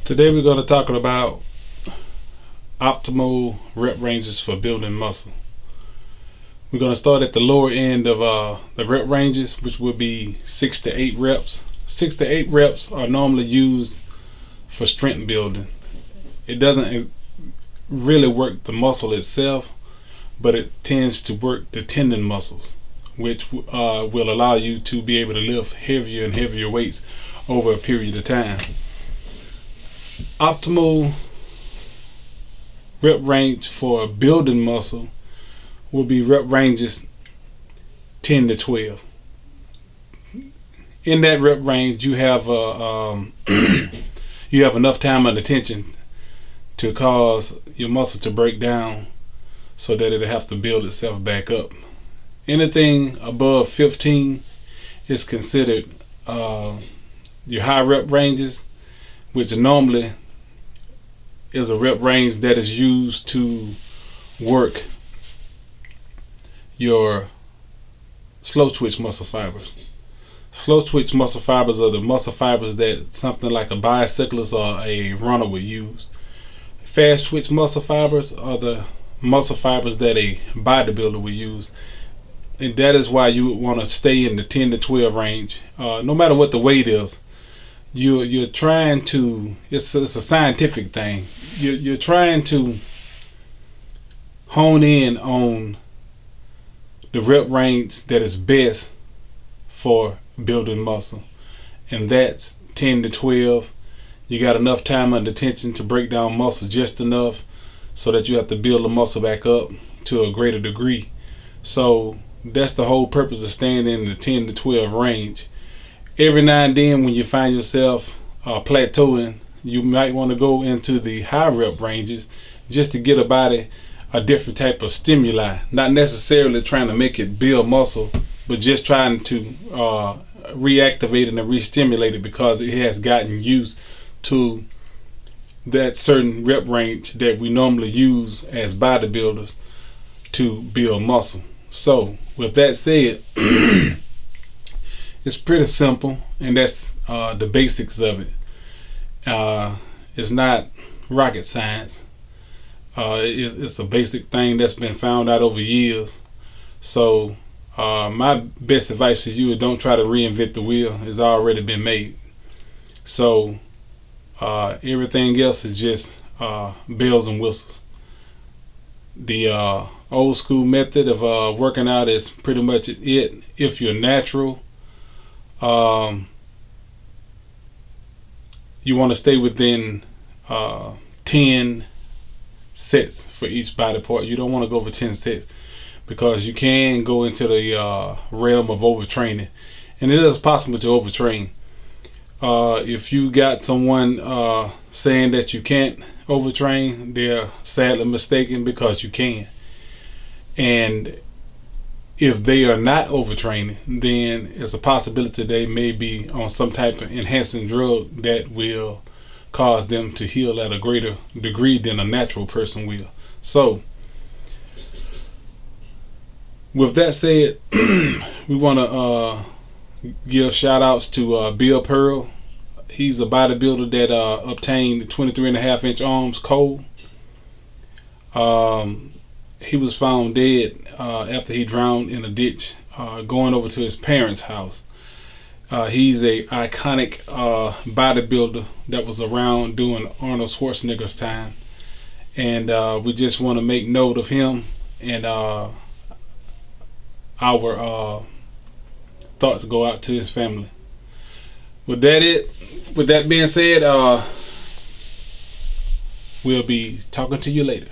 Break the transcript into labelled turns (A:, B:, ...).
A: Today we're going to talk about optimal rep ranges for building muscle. We're going to start at the lower end of the rep ranges, which will be 6 to 8 reps. 6 to 8 reps are normally used for strength building. It doesn't really work the muscle itself, but it tends to work the tendon muscles, which will allow you to be able to lift heavier and heavier weights over a period of time. Optimal rep range for building muscle will be rep ranges 10 to 12. In that rep range, you have you have enough time and attention to cause your muscle to break down so that it'll have to build itself back up. Anything above 15 is considered your high rep ranges, which normally is a rep range that is used to work your slow twitch muscle fibers. Slow twitch muscle fibers are the muscle fibers that something like a bicyclist or a runner would use. Fast twitch muscle fibers are the muscle fibers that a bodybuilder would use, and that is why you would want to stay in the 10 to 12 range. No matter what the weight is, you're trying to, it's a scientific thing. You're trying to hone in on the rep range that is best for building muscle, and that's 10 to 12. You got enough time and attention to break down muscle just enough so that you have to build the muscle back up to a greater degree. So that's the whole purpose of staying in the 10 to 12 range. Every now and then when you find yourself plateauing, you might want to go into the high rep ranges just to get a body a different type of stimuli. Not necessarily trying to make it build muscle, but just trying to reactivate it and re-stimulate it because it has gotten used to that certain rep range that we normally use as bodybuilders to build muscle. So with that said, it's pretty simple, and that's the basics of it. It's not rocket science. It's a basic thing that's been found out over years. So my best advice to you is don't try to reinvent the wheel. It's already been made. So everything else is just bells and whistles. The old school method of working out is pretty much it. If you're natural, you want to stay within 10 sets for each body part. You don't want to go over 10 sets because you can go into the realm of overtraining, and it is possible to overtrain. If you got someone saying that you can't overtrain, they're sadly mistaken, because you can. And if they are not overtraining, then it's a possibility they may be on some type of enhancing drug that will cause them to heal at a greater degree than a natural person will. So with that said, we want to give shout outs to Bill Pearl. He's a bodybuilder that obtained 23.5-inch arms cold. He was found dead after he drowned in a ditch going over to his parents' house. He's a iconic bodybuilder that was around during Arnold Schwarzenegger's time, and we just want to make note of him, and our thoughts go out to his family. With that being said, we'll be talking to you later.